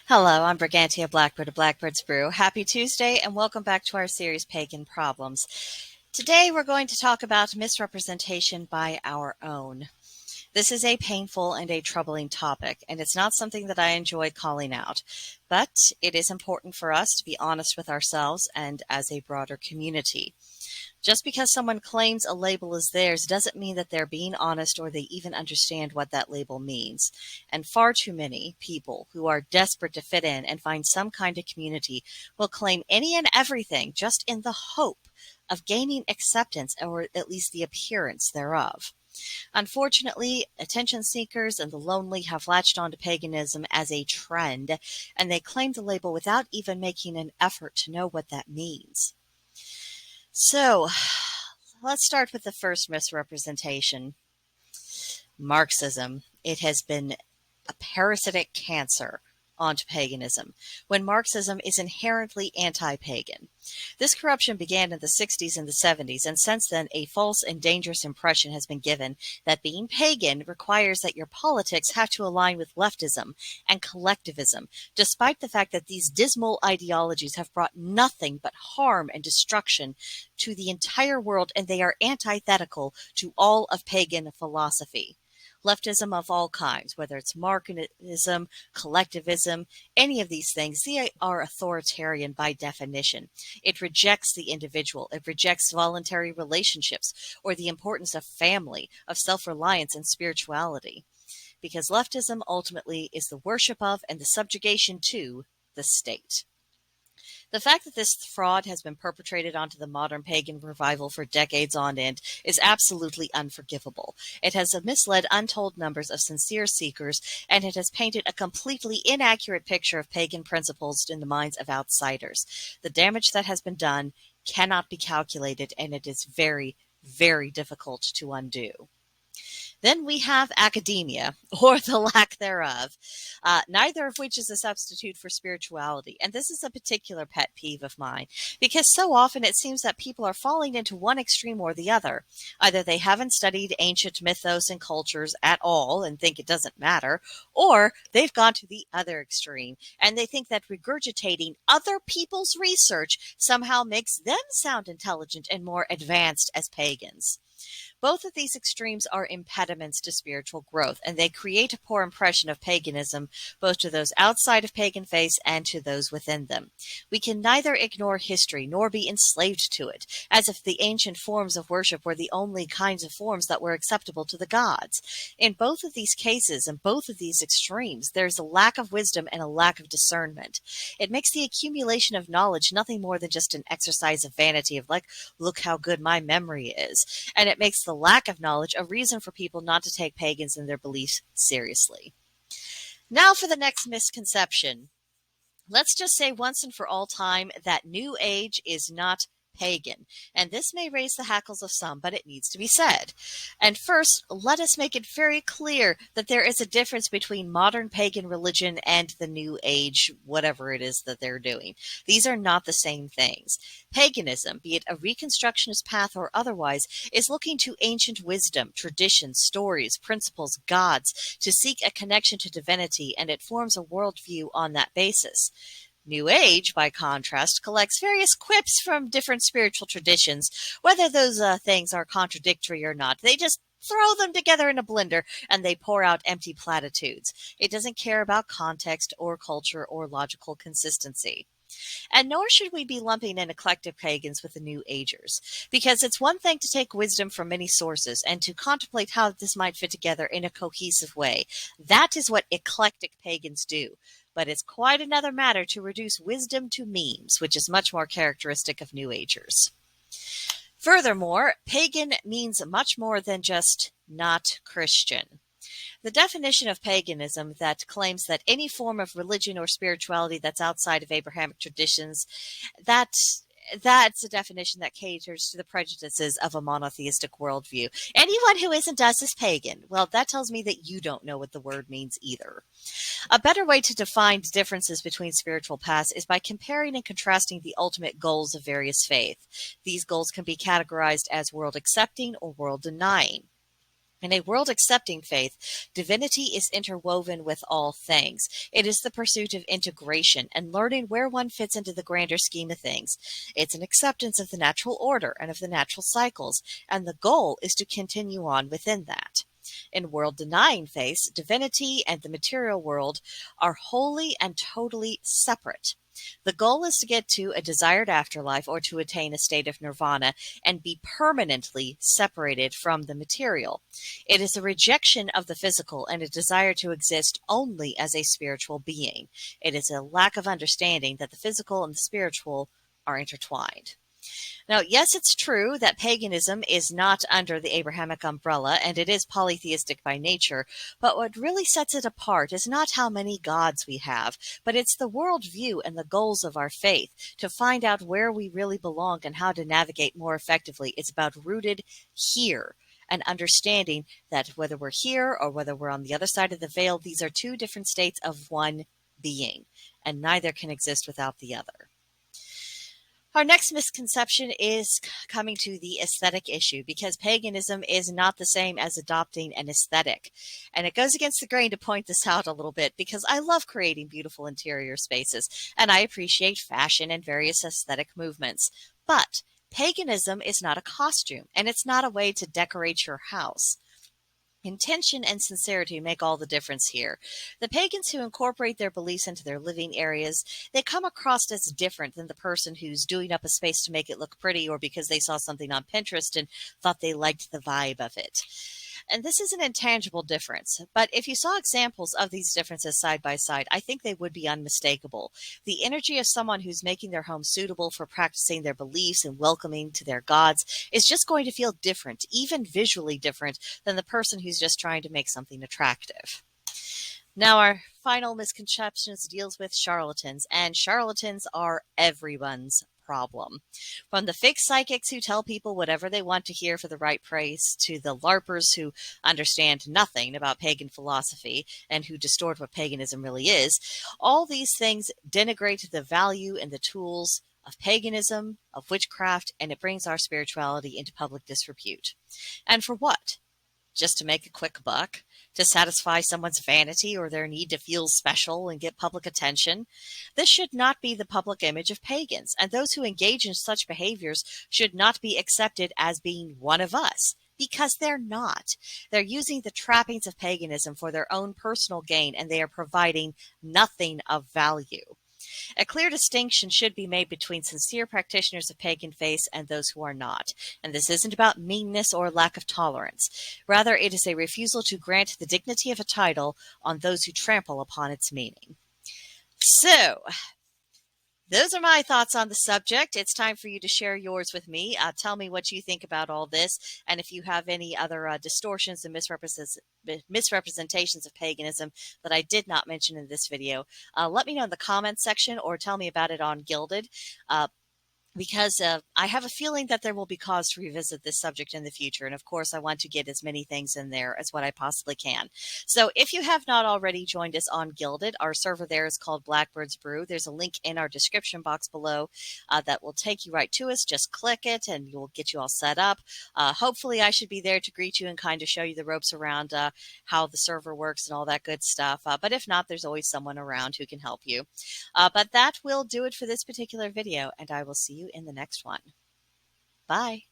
Hello, I'm BrigantiaBlackbird of BlackbirdsBrew. Happy Tuesday and welcome back to our series Pagan Problems. Today we're going to talk about misrepresentation by our own. This is a painful and a troubling topic, and it's not something that I enjoy calling out, but it is important for us to be honest with ourselves and as a broader community. Just because someone claims a label is theirs doesn't mean that they're being honest or they even understand what that label means. And far too many people who are desperate to fit in and find some kind of community will claim any and everything just in the hope of gaining acceptance or at least the appearance thereof. Unfortunately, attention seekers and the lonely have latched onto paganism as a trend, and they claim the label without even making an effort to know what that means. So, let's start with the first misrepresentation. Marxism. It has been a parasitic cancer onto paganism, when Marxism is inherently anti-pagan. This corruption began in the 60s and the 70s, and since then a false and dangerous impression has been given that being pagan requires that your politics have to align with leftism and collectivism, despite the fact that these dismal ideologies have brought nothing but harm and destruction to the entire world, and they are antithetical to all of pagan philosophy. Leftism of all kinds, whether it's Marxism, collectivism, any of these things, they are authoritarian by definition. It rejects the individual. It rejects voluntary relationships or the importance of family, of self-reliance and spirituality. Because leftism ultimately is the worship of and the subjugation to the state. The fact that this fraud has been perpetrated onto the modern pagan revival for decades on end is absolutely unforgivable. It has misled untold numbers of sincere seekers, and it has painted a completely inaccurate picture of pagan principles in the minds of outsiders. The damage that has been done cannot be calculated, and it is very, very difficult to undo. Then we have academia, or the lack thereof, neither of which is a substitute for spirituality. And this is a particular pet peeve of mine, because so often it seems that people are falling into one extreme or the other. Either they haven't studied ancient mythos and cultures at all and think it doesn't matter, or they've gone to the other extreme and they think that regurgitating other people's research somehow makes them sound intelligent and more advanced as pagans. Both of these extremes are impediments to spiritual growth, and they create a poor impression of paganism, both to those outside of pagan faiths and to those within them. We can neither ignore history nor be enslaved to it, as if the ancient forms of worship were the only kinds of forms that were acceptable to the gods. In both of these cases and both of these extremes, there's a lack of wisdom and a lack of discernment. It makes the accumulation of knowledge nothing more than just an exercise of vanity of like, look how good my memory is. And it makes the lack of knowledge a reason for people not to take pagans and their beliefs seriously. Now for the next misconception. Let's just say once and for all time that New Age is not pagan. And this may raise the hackles of some, but it needs to be said. And first, let us make it very clear that there is a difference between modern pagan religion and the New Age, whatever it is that they're doing. These are not the same things. Paganism, be it a reconstructionist path or otherwise, is looking to ancient wisdom, traditions, stories, principles, gods, to seek a connection to divinity, and it forms a worldview on that basis. New Age, by contrast, collects various quips from different spiritual traditions. Whether those things are contradictory or not, they just throw them together in a blender and they pour out empty platitudes. It doesn't care about context or culture or logical consistency. And nor should we be lumping in eclectic pagans with the New Agers, because it's one thing to take wisdom from many sources and to contemplate how this might fit together in a cohesive way. That is what eclectic pagans do. But it's quite another matter to reduce wisdom to memes, which is much more characteristic of New Agers. Furthermore, pagan means much more than just not Christian. The definition of paganism that claims that any form of religion or spirituality that's outside of Abrahamic traditions, that's a definition that caters to the prejudices of a monotheistic worldview. Anyone who isn't us is pagan. Well, that tells me that you don't know what the word means either. A better way to define differences between spiritual paths is by comparing and contrasting the ultimate goals of various faiths. These goals can be categorized as world-accepting or world-denying. In a world-accepting faith, divinity is interwoven with all things. It is the pursuit of integration and learning where one fits into the grander scheme of things. It's an acceptance of the natural order and of the natural cycles, and the goal is to continue on within that. In world-denying faiths, divinity and the material world are wholly and totally separate. The goal is to get to a desired afterlife or to attain a state of nirvana and be permanently separated from the material. It is a rejection of the physical and a desire to exist only as a spiritual being. It is a lack of understanding that the physical and the spiritual are intertwined. Now, yes, it's true that paganism is not under the Abrahamic umbrella, and it is polytheistic by nature, but what really sets it apart is not how many gods we have, but it's the worldview and the goals of our faith. To find out where we really belong and how to navigate more effectively, it's about rooted here, and understanding that whether we're here or whether we're on the other side of the veil, these are two different states of one being, and neither can exist without the other. Our next misconception is coming to the aesthetic issue, because paganism is not the same as adopting an aesthetic. And it goes against the grain to point this out a little bit, because I love creating beautiful interior spaces, and I appreciate fashion and various aesthetic movements. But paganism is not a costume, and it's not a way to decorate your house. Intention and sincerity make all the difference here. The pagans who incorporate their beliefs into their living areas, they come across as different than the person who's doing up a space to make it look pretty or because they saw something on Pinterest and thought they liked the vibe of it. And this is an intangible difference, but if you saw examples of these differences side by side, I think they would be unmistakable. The energy of someone who's making their home suitable for practicing their beliefs and welcoming to their gods is just going to feel different, even visually different, than the person who's just trying to make something attractive. Now, our final misconceptions deals with charlatans, and charlatans are everyone's problem. From the fake psychics who tell people whatever they want to hear for the right price, to the LARPers who understand nothing about pagan philosophy and who distort what paganism really is, all these things denigrate the value and the tools of paganism, of witchcraft, and it brings our spirituality into public disrepute. And for what? Just to make a quick buck? To satisfy someone's vanity or their need to feel special and get public attention? This should not be the public image of pagans, and those who engage in such behaviors should not be accepted as being one of us, because they're not. They're using the trappings of paganism for their own personal gain, and they are providing nothing of value. A clear distinction should be made between sincere practitioners of pagan faiths and those who are not. And this isn't about meanness or lack of tolerance. Rather, it is a refusal to grant the dignity of a title on those who trample upon its meaning. So, those are my thoughts on the subject. It's time for you to share yours with me. Tell me what you think about all this, and if you have any other distortions and misrepresentations of paganism that I did not mention in this video. Let me know in the comments section, or tell me about it on Gilded. Because I have a feeling that there will be cause to revisit this subject in the future. And of course, I want to get as many things in there as what I possibly can. So if you have not already joined us on Gilded, our server there is called BlackbirdsBrew. There's a link in our description box below that will take you right to us. Just click it and we'll get you all set up. Hopefully I should be there to greet you and kind of show you the ropes around how the server works and all that good stuff. But if not, there's always someone around who can help you. But that will do it for this particular video, and I will see you in the next one. Bye.